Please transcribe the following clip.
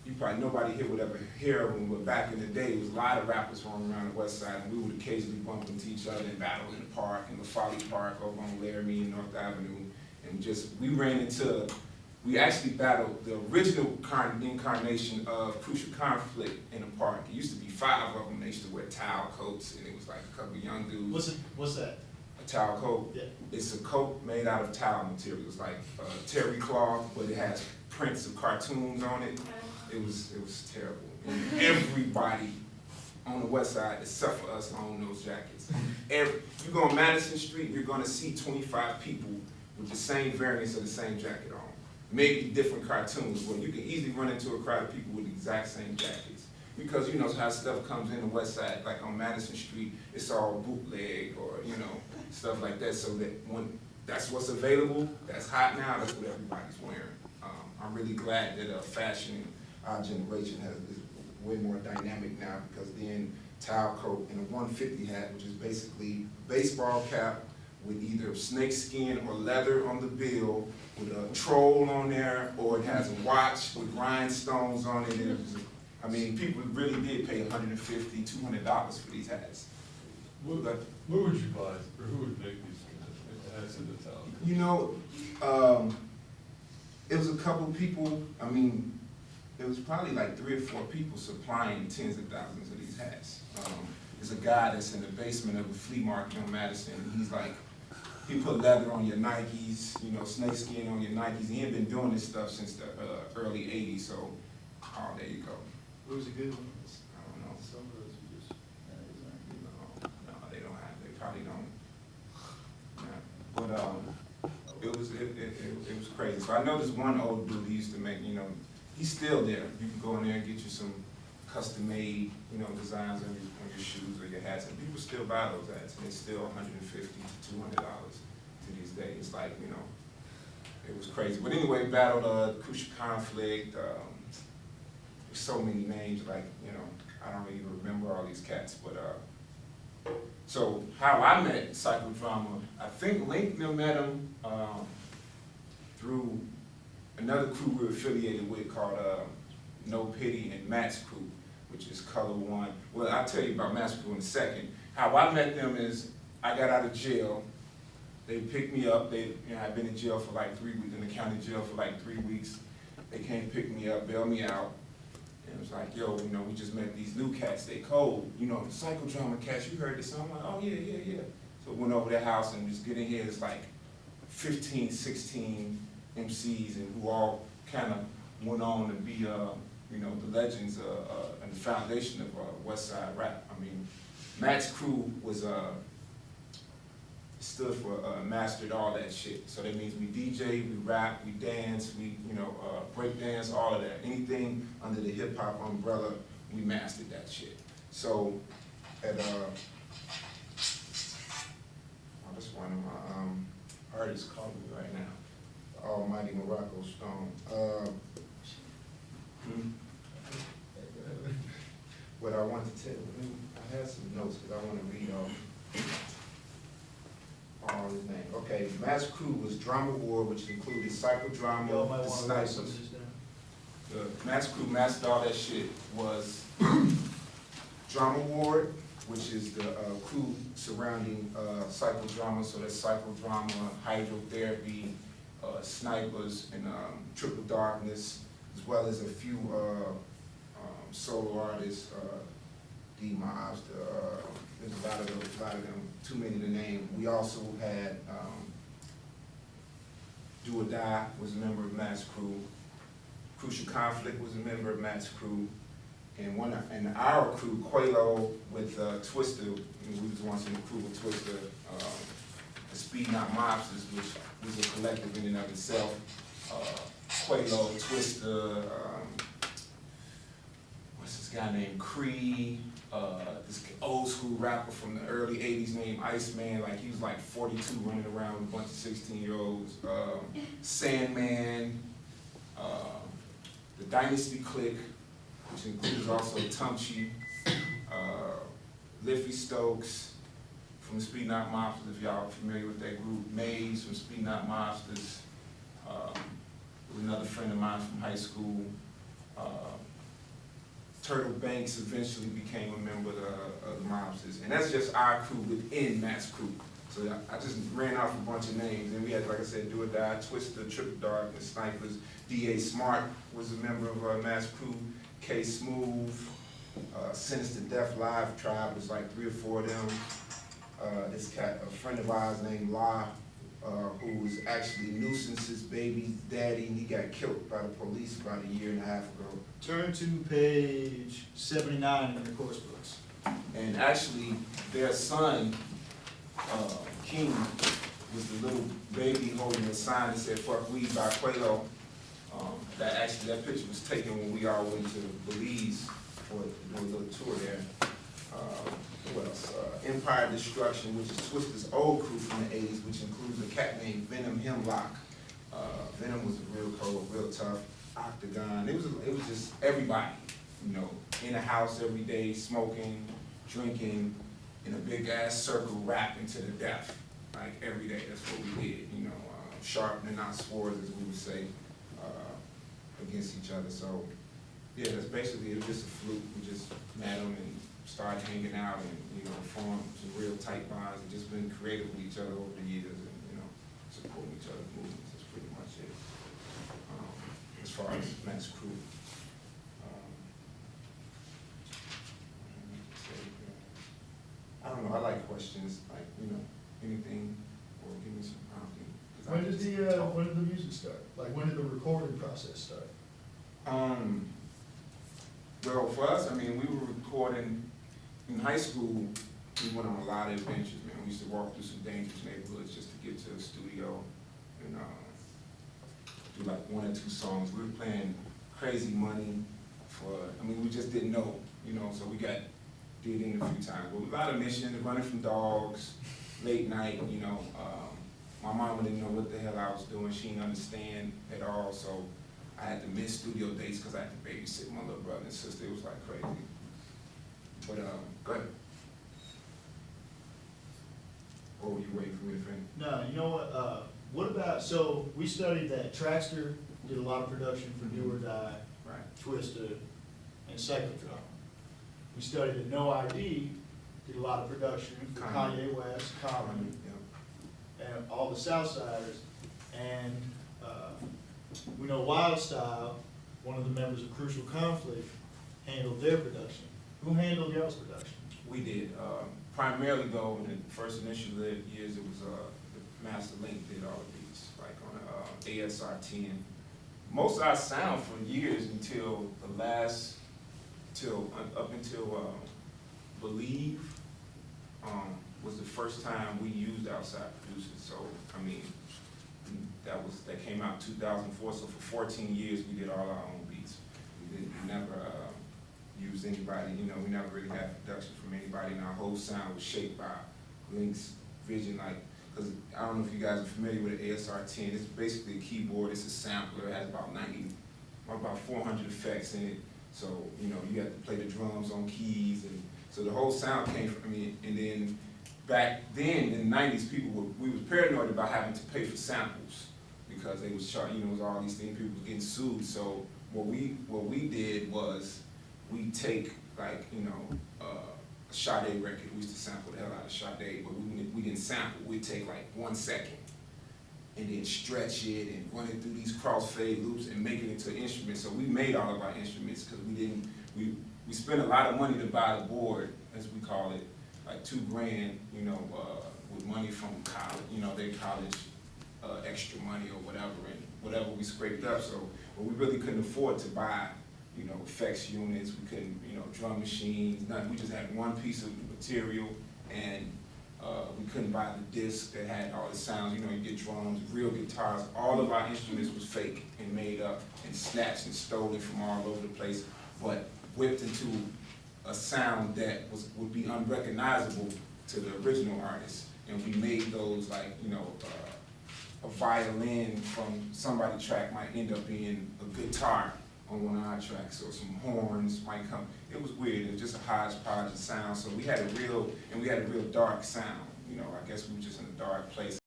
you probably, nobody here would ever hear of them, but back in the day, there was a lot of rappers roaming around the west side, and we would occasionally bump into each other and battle in the park, in the Folly Park over on Laramie and North Avenue. And we ran into, we actually battled the original incarnation of Crucial Conflict in the park. It used to be 5 of them. They used to wear towel coats, and it was like a couple of young dudes. What's that? A towel coat? Yeah. It's a coat made out of towel materials, like terry cloth, but it has prints of cartoons on it. It was terrible. And everybody on the west side, except for us, own those jackets. You go on Madison Street, you're gonna see 25 people with the same variants of the same jacket on. Maybe different cartoons, but you can easily run into a crowd of people with the exact same jackets. Because you know how stuff comes in the west side, like on Madison Street, it's all bootleg or, you know, stuff like that. So that when that's what's available, that's hot now, that's what everybody's wearing. I'm really glad that fashion, our generation is way more dynamic now, because then towel coat and a 150 hat, which is basically a baseball cap with either snakeskin or leather on the bill, with a troll on there, or it has a watch with rhinestones on it. And I mean, people really did pay $150, $200 for these hats. Where would you buy, or who would make these hats in the town? You know, it was a couple people. I mean, there was probably like 3 or 4 people supplying tens of thousands of these hats. There's a guy that's in the basement of the flea market on Madison. He's like, he put leather on your Nikes, you know, snakeskin on your Nikes. He ain't been doing this stuff since the early '80s. So, oh, there you go. What was a good one? I don't know. Some of those are just, No, they don't have. They probably don't. Yeah. But it was crazy. So I know this one old dude he used to make. You know, he's still there. You can go in there and get you some custom-made, you know, designs on your shoes or your hats, and people still buy those hats, and it's still $150 to $200 to these days. It's like, you know, it was crazy. But anyway, battled Crucial Conflict. So many names, like, you know, I don't even remember all these cats, but so how I met Psychodrama, I think Link met him through another crew we were affiliated with called No Pity and Matt's crew, which is Color One. Well, I'll tell you about Matt's crew in a second. How I met them is I got out of jail. They picked me up. I'd been in jail for like 3 weeks, in the county jail for like 3 weeks. They came to pick me up, bail me out. And it was like, yo, you know, we just met these new cats, they cold. You know, the Psychodrama cats, you heard this? I'm like, oh yeah. So we went over their house and just get in here, it's like 15, 16 MCs, and who all kind of went on to be, you know, the legends and the foundation of West Side rap. I mean, Matt's crew was, stood for mastered all that shit. So that means we DJ, we rap, we dance, we, you know, break dance, all of that. Anything under the hip hop umbrella, we mastered that shit. So at oh, that's one of my artists calling me right now, the Almighty Morocco Stone. What I want to tell you, I had some notes because I want to read all his name. Okay, Matt's crew was Drama War, which included Psychodrama, y'all might the want to write some of Snipers. this down. The Matt's crew mastered all that shit was Drama War, which is the crew surrounding Psychodrama, so that's Psychodrama, Hydrotherapy, Snipers, and Triple Darkness, as well as a few solo artists, D-Mobs, there's a lot of them, too many to name. We also had Do or Die was a member of Matt's crew. Crucial Conflict was a member of Matt's crew. And our crew, Qualo with Twister, we was once in the crew with Twister, the Speed Not Mobsters, which was a collective in and of itself. Qualo, Twister, what's this guy named Cree, this old school rapper from the early '80s named Iceman, like he was like 42 running around with a bunch of 16-year-olds. Sandman, the Dynasty Clique, which includes also Tumchi, Liffy Stokes from the Speed Not Mobsters, if y'all are familiar with that group. Maze from Speed Not Mobsters, was another friend of mine from high school. Turtle Banks eventually became a member of the mobsters. And that's just our crew within Matt's crew. So I just ran off a bunch of names. And we had, like I said, Do or Die, Twister, Triple Dark, and Snipers. D.A. Smart was a member of Matt's crew. K. Smooth, Sinister Death Live Tribe was like 3 or 4 of them. This cat, a friend of ours named La, who was actually Nuisance's baby's daddy, and he got killed by the police about a year and a half ago. Turn to page 79 in your course books. And actually, their son, King, was the little baby holding a sign that said "Fuck Weed" by Qualo. That picture was taken when we all went to Belize for a little tour there. What else? Empire Destruction, which is Twister's old crew from the 80s, which includes a cat named Venom Hemlock. Venom was real cold, real tough. Octagon. It was just everybody, you know, in the house every day, smoking, drinking, in a big ass circle, rapping to the death, like every day. That's what we did, you know, sharpening our swords, as we would say, against each other. So, yeah, that's basically, it was just a fluke. We just met them and started hanging out and, you know, formed some real tight bonds and just been creative with each other over the years and, you know, supporting each other's movements. That's pretty much it. As far as Matt's crew. I don't know, I like questions, like, you know, anything, or give me some prompting. When did the music start? Like, when did the recording process start? Well, for us, I mean, we were recording in high school. We went on a lot of adventures, man. We used to walk through some dangerous neighborhoods just to get to the studio and do like 1 or 2 songs. We were playing Crazy Money for, I mean, we just didn't know, you know, so we did it a few times. But a lot of missions, running from dogs, late night, you know. My mama didn't know what the hell I was doing. She didn't understand at all, so I had to miss studio dates because I had to babysit my little brother and sister. It was like crazy. But, go ahead. Or were you waiting for me to finish? No, you know what about, so we studied that Traxter did a lot of production for Do or Die, Right. Twister, and Cyclotron. We studied that No ID did a lot of production for Kanye West, Common, and all the Southsiders. And we know Wild Style, one of the members of Crucial Conflict, handled their production. Who handled y'all's production? We did. Primarily though, in the first initial years, it was the Master Link did all the beats, like on ASR 10. Most of our sound for years until up until Believe was the first time we used outside producers. So I mean, that came out in 2004. So for 14 years we did all our own beats. We never used anybody. You know, we never really had production from anybody, and our whole sound was shaped by Link's vision. Like, because I don't know if you guys are familiar with the ASR 10. It's basically a keyboard. It's a sampler. It has about 400 effects in it. So, you know, you have to play the drums on keys, and so the whole sound came from me. And then back then in the 90s, we was paranoid about having to pay for samples because they was charging, you know, it was all these things, people were getting sued. So what we did was we take, like, you know, a Sade record. We used to sample the hell out of Sade, but we didn't sample. We'd take like 1 second and then stretch it and run it through these crossfade loops and make it into an instrument. So we made all of our instruments because we spent a lot of money to buy the board, as we call it, like $2 grand, you know, with money from college, you know, their college extra money or whatever, and whatever we scraped up. So, but we really couldn't afford to buy, you know, effects units. We couldn't, you know, drum machines, nothing. We just had one piece of material, and we couldn't buy the disc that had all the sounds. You know, you get drums, real guitars. All of our instruments was fake and made up and snatched and stolen from all over the place, but whipped into a sound that would be unrecognizable to the original artist. And we made those, like, you know, a violin from somebody's track might end up being a guitar on one of our tracks, or some horns might come. It was weird. It was just a hodgepodge of sound. So we had a real dark sound. You know, I guess we were just in a dark place.